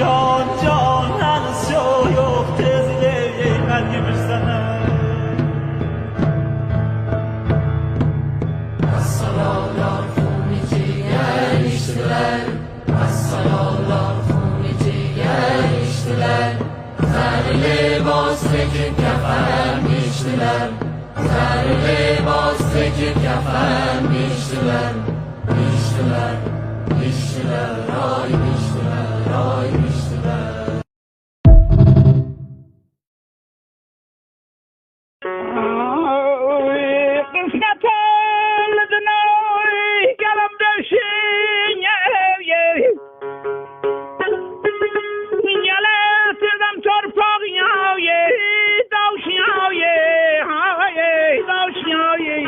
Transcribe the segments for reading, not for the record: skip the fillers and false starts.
جان جانان شوق تزلی قلبی بزنه Hassalalar خونی ciğer içtiler Hassalalar خونی ciğer içtiler Zerli libas tekip kefen biçtiler Zerli libas tekip kefen biçtiler Biçtiler, biçtiler, ay biçtiler, ay biçtiler قسمت لدنوی گلم دشین یله سردم ترپاق داشیای داشیای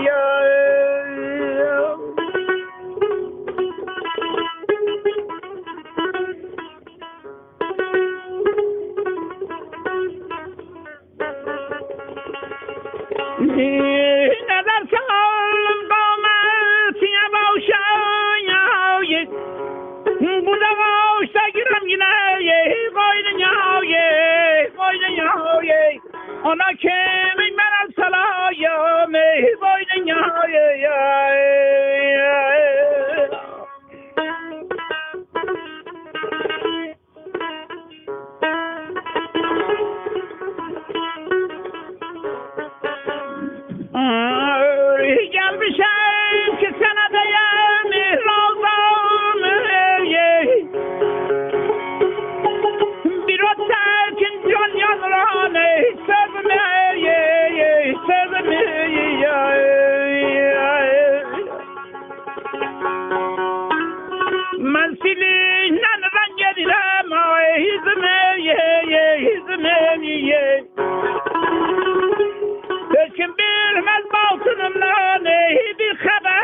نظر سالم قامتی باشای بوده باشته گیرم گینه قایده نیای آنا که من برم سلایم قایده نیای گل بشم که سندیم رازم بیرون سرکن دنیا رانه سرمه من سیلی نن رنگ دیدم هیزمه Kim bilmez baltınımla neyi bir haber